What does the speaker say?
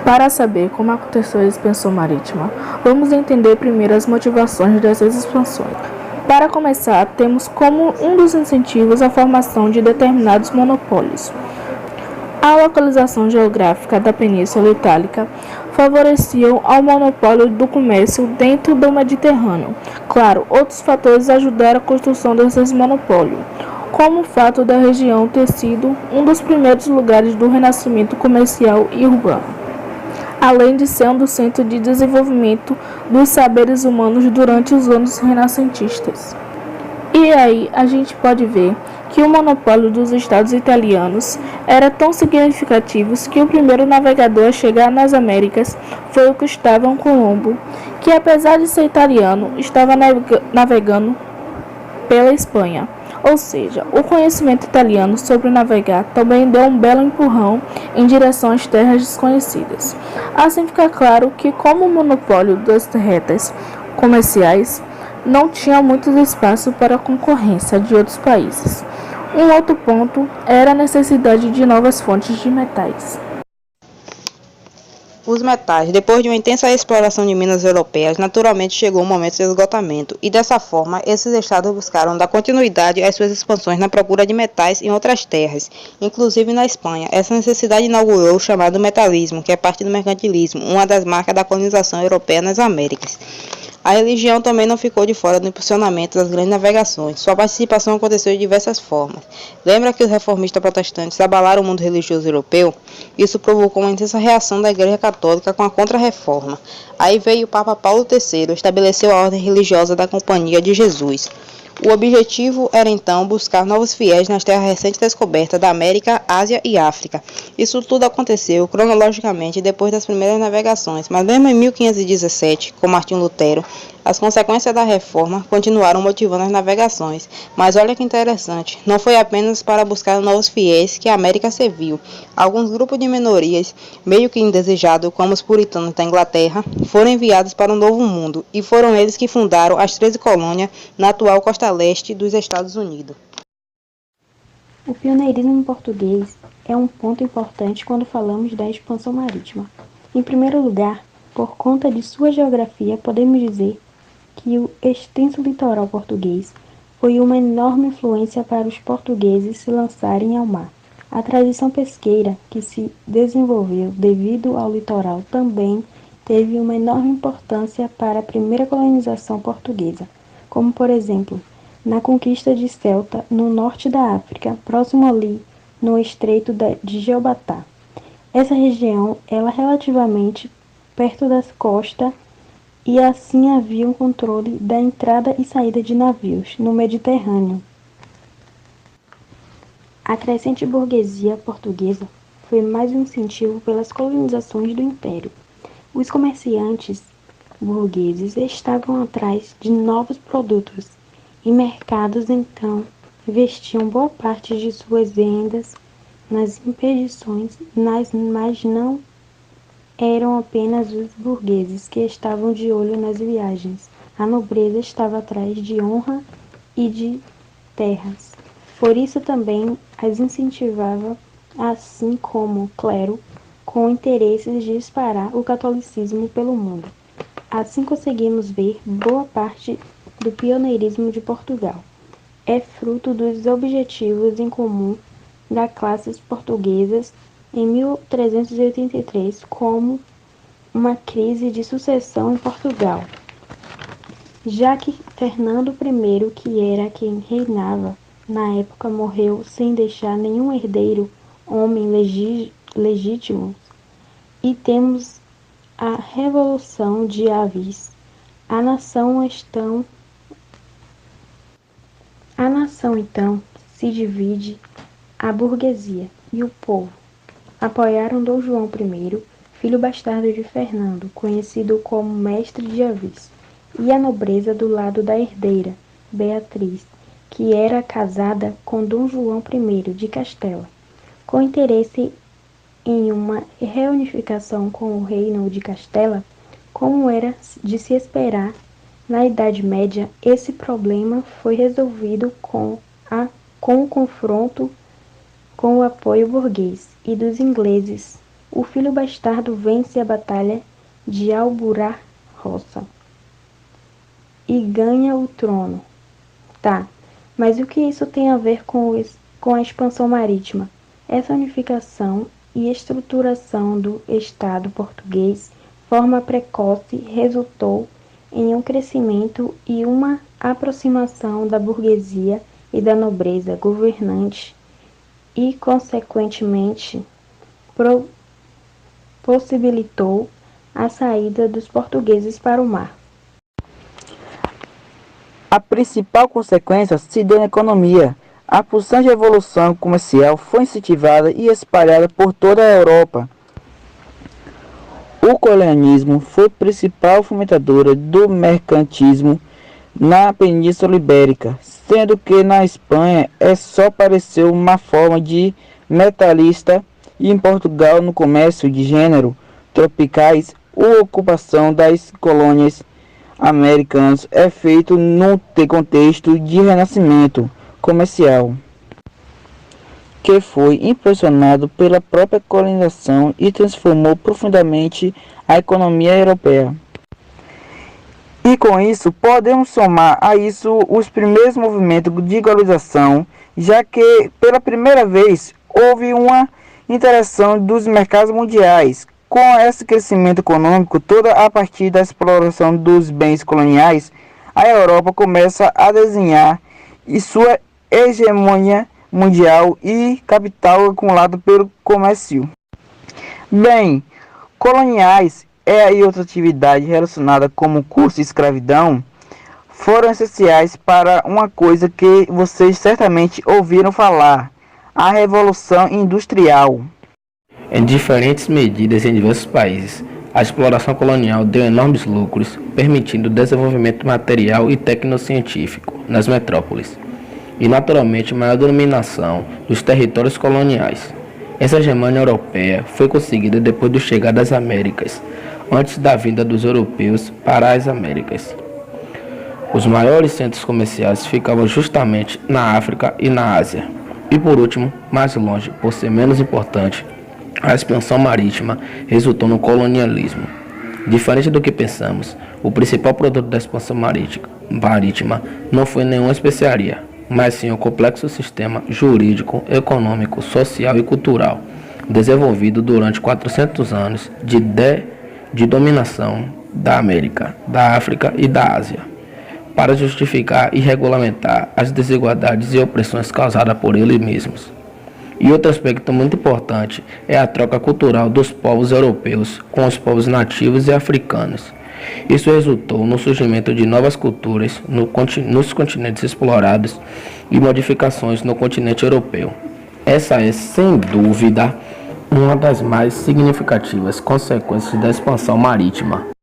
Para saber como aconteceu a expansão marítima, vamos entender primeiro as motivações dessas expansões. Para começar, temos como um dos incentivos a formação de determinados monopólios. A localização geográfica da Península Itálica favoreciam ao monopólio do comércio dentro do Mediterrâneo. Claro, outros fatores ajudaram a construção desses monopólios, como o fato da região ter sido um dos primeiros lugares do renascimento comercial e urbano, além de ser um centro de desenvolvimento dos saberes humanos durante os anos renascentistas. E aí a gente pode ver que o monopólio dos estados italianos era tão significativo que o primeiro navegador a chegar nas Américas foi o Cristóvão Colombo, que apesar de ser italiano, estava navegando pela Espanha. Ou seja, o conhecimento italiano sobre navegar também deu um belo empurrão em direção às terras desconhecidas. Assim fica claro que, como o monopólio das retas comerciais não tinha muito espaço para a concorrência de outros países. Um outro ponto era a necessidade de novas fontes de metais. Os metais, depois de uma intensa exploração de minas europeias, naturalmente chegou o momento de esgotamento, e dessa forma, esses estados buscaram dar continuidade às suas expansões na procura de metais em outras terras, inclusive na Espanha. Essa necessidade inaugurou o chamado metalismo, que é parte do mercantilismo, uma das marcas da colonização europeia nas Américas. A religião também não ficou de fora do impulsionamento das grandes navegações. Sua participação aconteceu de diversas formas. Lembra que os reformistas protestantes abalaram o mundo religioso europeu? Isso provocou uma intensa reação da Igreja Católica com a Contra-Reforma. Aí veio o Papa Paulo III, estabeleceu a ordem religiosa da Companhia de Jesus. O objetivo era então buscar novos fiéis nas terras recentes descobertas da América, Ásia e África. Isso tudo aconteceu cronologicamente depois das primeiras navegações, mas mesmo em 1517, com Martinho Lutero, as consequências da reforma continuaram motivando as navegações. Mas olha que interessante, não foi apenas para buscar novos fiéis que a América serviu. Alguns grupos de minorias, meio que indesejados, como os puritanos da Inglaterra, foram enviados para um novo mundo, e foram eles que fundaram as 13 colônias na atual costa leste dos Estados Unidos. O pioneirismo português é um ponto importante quando falamos da expansão marítima. Em primeiro lugar, por conta de sua geografia, podemos dizer que o extenso litoral português foi uma enorme influência para os portugueses se lançarem ao mar. A tradição pesqueira que se desenvolveu devido ao litoral também teve uma enorme importância para a primeira colonização portuguesa, como por exemplo, na conquista de Ceuta, no norte da África, próximo ali no estreito de Gibraltar. Essa região era relativamente perto das costas e assim havia um controle da entrada e saída de navios no Mediterrâneo. A crescente burguesia portuguesa foi mais um incentivo pelas colonizações do Império. Os comerciantes burgueses estavam atrás de novos produtos e mercados, então investiam boa parte de suas vendas nas expedições, mas não eram apenas os burgueses que estavam de olho nas viagens. A nobreza estava atrás de honra e de terras. Por isso também as incentivava, assim como o clero, com interesses de espalhar o catolicismo pelo mundo. Assim conseguimos ver boa parte do pioneirismo de Portugal. É fruto dos objetivos em comum das classes portuguesas em 1383, como uma crise de sucessão em Portugal, já que Fernando I, que era quem reinava na época, morreu sem deixar nenhum herdeiro, homem legítimo, e temos a Revolução de Avis. A nação então se divide. A burguesia e o povo apoiaram Dom João I, filho bastardo de Fernando, conhecido como Mestre de Avis, e a nobreza do lado da herdeira, Beatriz, que era casada com Dom João I de Castela, com interesse em uma reunificação com o reino de Castela. Como era de se esperar, na Idade Média, esse problema foi resolvido com o confronto com o apoio burguês e dos ingleses. o filho bastardo vence a batalha de Alburar-Roça e ganha o trono. Tá, mas o que isso tem a ver com a expansão marítima? Essa unificação e estruturação do Estado português, forma precoce, resultou em um crescimento e uma aproximação da burguesia e da nobreza governante e, consequentemente, possibilitou a saída dos portugueses para o mar. A principal consequência se deu na economia. A pulsante evolução comercial foi incentivada e espalhada por toda a Europa. O colonialismo foi a principal fomentadora do mercantismo na Península Ibérica, sendo que na Espanha só apareceu uma forma de metalista e em Portugal no comércio de gênero tropicais, a ocupação das colônias americanas é feito no contexto de renascimento comercial, que foi impulsionado pela própria colonização e transformou profundamente a economia europeia. E com isso, podemos somar a isso os primeiros movimentos de globalização, já que pela primeira vez houve uma interação dos mercados mundiais. Com esse crescimento econômico, toda a partir da exploração dos bens coloniais, a Europa começa a desenhar e sua hegemonia mundial e capital acumulado pelo comércio. Bem, coloniais e outra atividade relacionada como curso e escravidão foram essenciais para uma coisa que vocês certamente ouviram falar, a Revolução Industrial. Em diferentes medidas em diversos países, a exploração colonial deu enormes lucros, permitindo o desenvolvimento material e tecnocientífico nas metrópoles, e naturalmente maior dominação dos territórios coloniais. Essa hegemonia europeia foi conseguida depois da chegada das Américas, antes da vinda dos europeus para as Américas. Os maiores centros comerciais ficavam justamente na África e na Ásia. E por último, mais longe, por ser menos importante, a expansão marítima resultou no colonialismo. Diferente do que pensamos, o principal produto da expansão marítima não foi nenhuma especiaria, mas sim um complexo sistema jurídico, econômico, social e cultural, desenvolvido durante 400 anos de dominação da América, da África e da Ásia, para justificar e regulamentar as desigualdades e opressões causadas por eles mesmos. E outro aspecto muito importante é a troca cultural dos povos europeus com os povos nativos e africanos. Isso resultou no surgimento de novas culturas nos continentes explorados e modificações no continente europeu. Essa é, sem dúvida, uma das mais significativas consequências da expansão marítima.